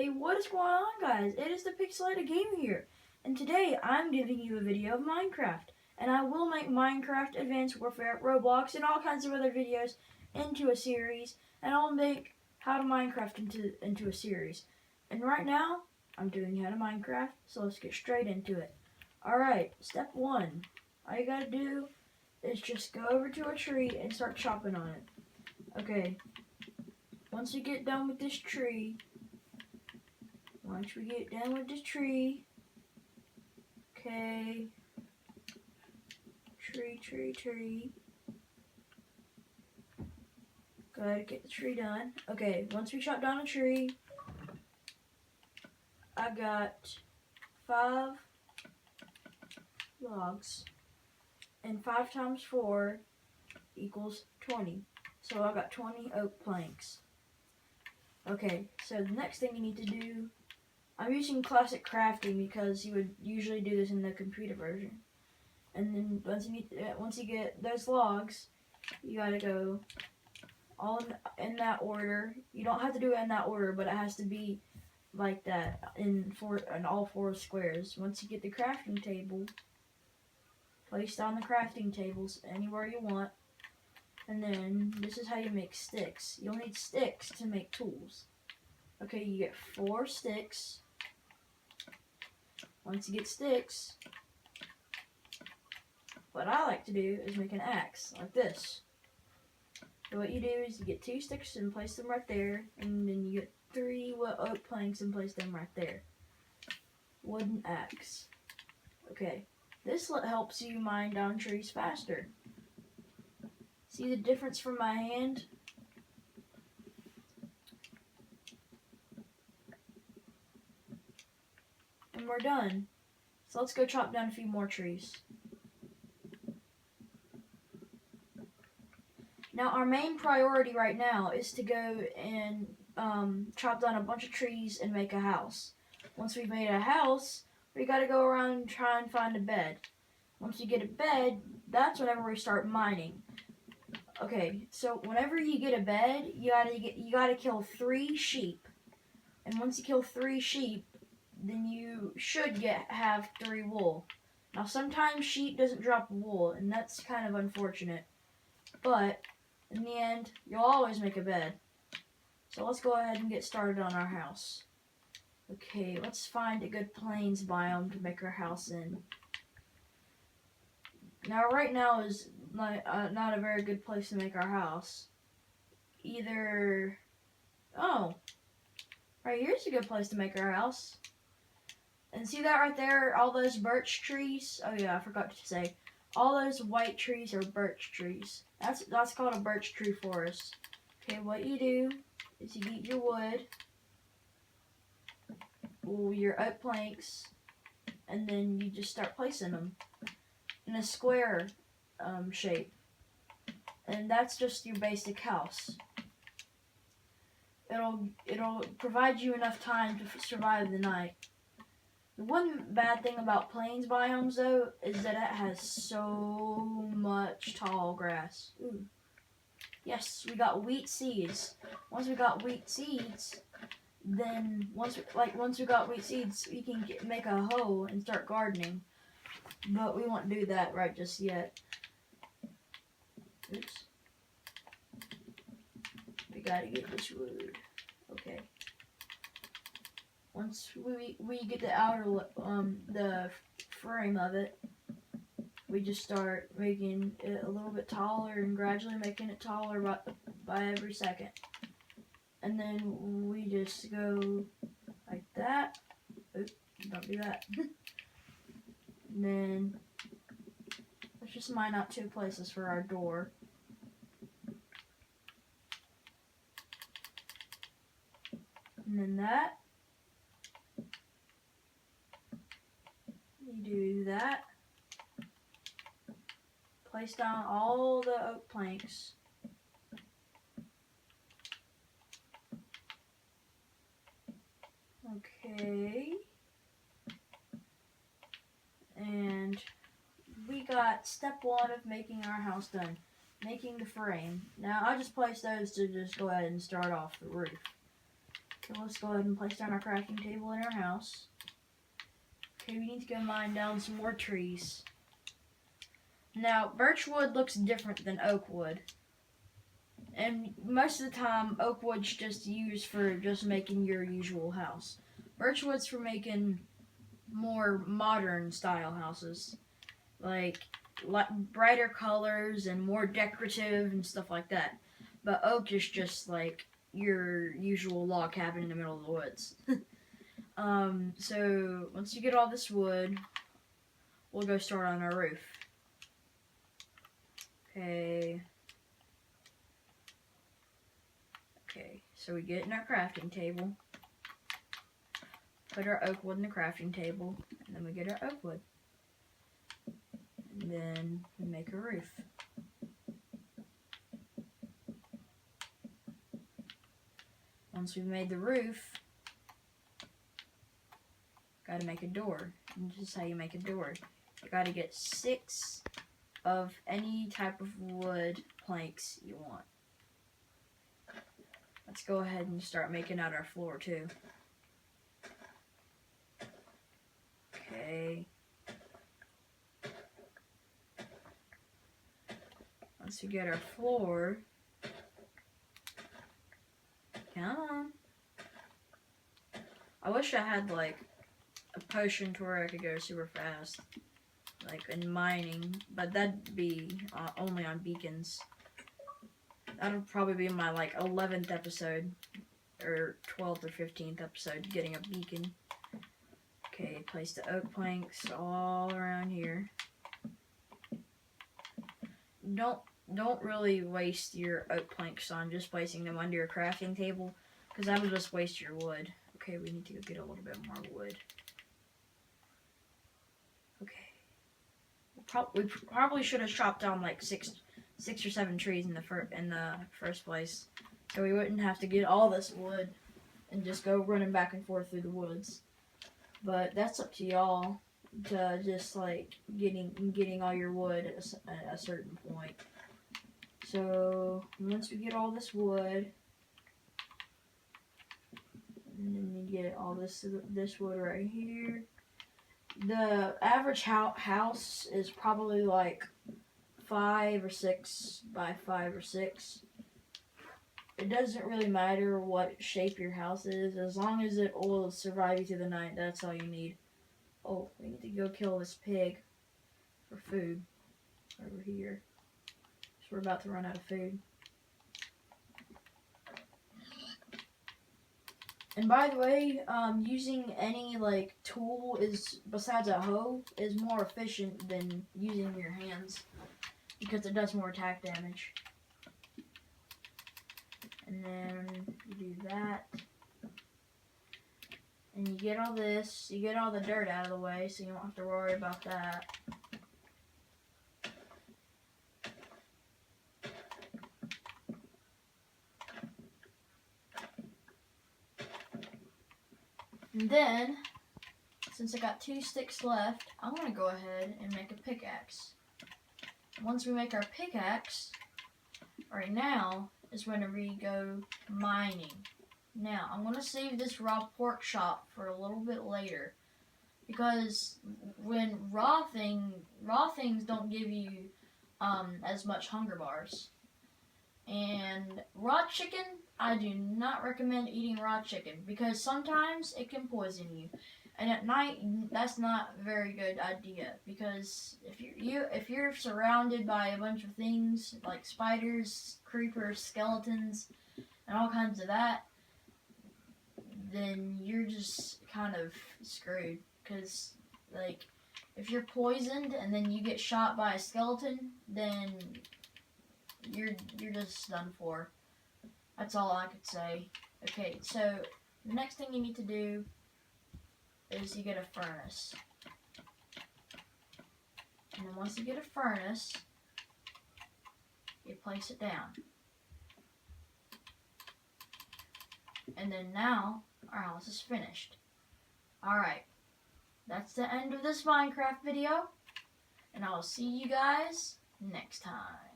Hey, what is going on, guys? It is the Pixelated Gamer here, and today I'm giving you a video of Minecraft. And I will make Minecraft, Advanced Warfare, Roblox, and all kinds of other videos into a series, and I'll make How to Minecraft into a series. And right now, I'm doing How to Minecraft, so let's get straight into it. Alright, step 1. All you gotta do is just go over to a tree and start chopping on it. Okay, once you get done with this tree, okay, tree. Go ahead and get the tree done. Okay, once we chop down a tree, I got 5 logs, and 5 times 4 equals 20. So I got 20 oak planks. Okay, so the next thing you need to do, I'm using classic crafting because you would usually do this in the computer version. And then once you get those logs, you gotta go all in that order. You don't have to do it in that order, but it has to be like that in all 4 squares. Once you get the crafting table, place down the crafting tables anywhere you want. And then this is how you make sticks. You'll need sticks to make tools. Okay, you get 4 sticks. Once you get sticks, what I like to do is make an axe, like this. So what you do is you get 2 sticks and place them right there, and then you get 3 oak planks and place them right there. Wooden axe. Okay, this helps you mine down trees faster. See the difference from my hand? And we're done. So let's go chop down a few more trees. Now our main priority right now is to go and chop down a bunch of trees and make a house. Once we've made a house, we gotta go around and try and find a bed. Once you get a bed, that's whenever we start mining. Okay, so whenever you get a bed, you gotta kill 3 sheep. And once you kill 3 sheep, then you should have 3 wool. Now sometimes sheep doesn't drop wool, and that's kind of unfortunate. But in the end, you'll always make a bed. So let's go ahead and get started on our house. Okay, let's find a good plains biome to make our house in. Now right now is not a very good place to make our house. Right here's a good place to make our house. And see that right there, all those birch trees? Oh yeah, I forgot to say. All those white trees are birch trees. That's called a birch tree forest. Okay, what you do is you get your wood, your oak planks, and then you just start placing them in a square shape. And that's just your basic house. It'll provide you enough time to survive the night. The one bad thing about plains biomes, though, is that it has so much tall grass. Ooh. Yes, we got wheat seeds. Once we got wheat seeds, then once we got wheat seeds, we can make a hoe and start gardening. But we won't do that right just yet. Oops. We gotta get this wood. Okay. Once we get the the frame of it, we just start making it a little bit taller and gradually making it taller by every second. And then we just go like that. Oops, don't do that. And then let's just mine out 2 places for our door. And then that. You do that. Place down all the oak planks. Okay. And we got step 1 of making our house done. Making the frame. Now I just placed those to just go ahead and start off the roof. Okay, let's go ahead and place down our crafting table in our house. Okay, we need to go mine down some more trees. Now, birch wood looks different than oak wood. And most of the time, oak wood's just used for just making your usual house. Birch wood's for making more modern style houses. Like brighter colors and more decorative and stuff like that. But oak is just like your usual log cabin in the middle of the woods. So once you get all this wood, we'll go start on our roof. Okay, so we get in our crafting table, put our oak wood in the crafting table, and then we get our oak wood. And then we make a roof. Once we've made the roof, gotta make a door. And this is how you make a door. You gotta get 6 of any type of wood planks you want. Let's go ahead and start making out our floor too. Okay. Once we get our floor, come on. I wish I had like a potion to where I could go super fast, like in mining, but that'd be only on beacons. That'll probably be my like 11th episode, or 12th or 15th episode, getting a beacon. Okay, place the oak planks all around here. Don't really waste your oak planks on just placing them under your crafting table, because that'll just waste your wood. Okay, we need to go get a little bit more wood. Okay. We probably should have chopped down like six or 7 trees in the first place, so we wouldn't have to get all this wood and just go running back and forth through the woods. But that's up to y'all to just like getting all your wood at a certain point. So once we get all this wood, and then you get all this wood right here. The average house is probably like 5 or 6 by 5 or 6. It doesn't really matter what shape your house is, as long as it will survive you through the night. That's all you need. Oh, we need to go kill this pig for food over here. So we're about to run out of food. And by the way, using any like tool besides a hoe is more efficient than using your hands, because it does more attack damage. And then you do that, and you get all this, you get all the dirt out of the way, so you don't have to worry about that. And then, since I got 2 sticks left, I'm going to go ahead and make a pickaxe. Once we make our pickaxe, right now is when we go mining. Now, I'm going to save this raw pork chop for a little bit later, because when raw things don't give you as much hunger bars. And raw chicken, I do not recommend eating raw chicken, because sometimes it can poison you, and at night that's not a very good idea, because if you're surrounded by a bunch of things like spiders, creepers, skeletons, and all kinds of that, then you're just kind of screwed, because like if you're poisoned and then you get shot by a skeleton, then you're just done for. That's all I could say. Okay, so the next thing you need to do is you get a furnace. And then once you get a furnace, you place it down. And then now our house is finished. Alright, that's the end of this Minecraft video, and I will see you guys next time.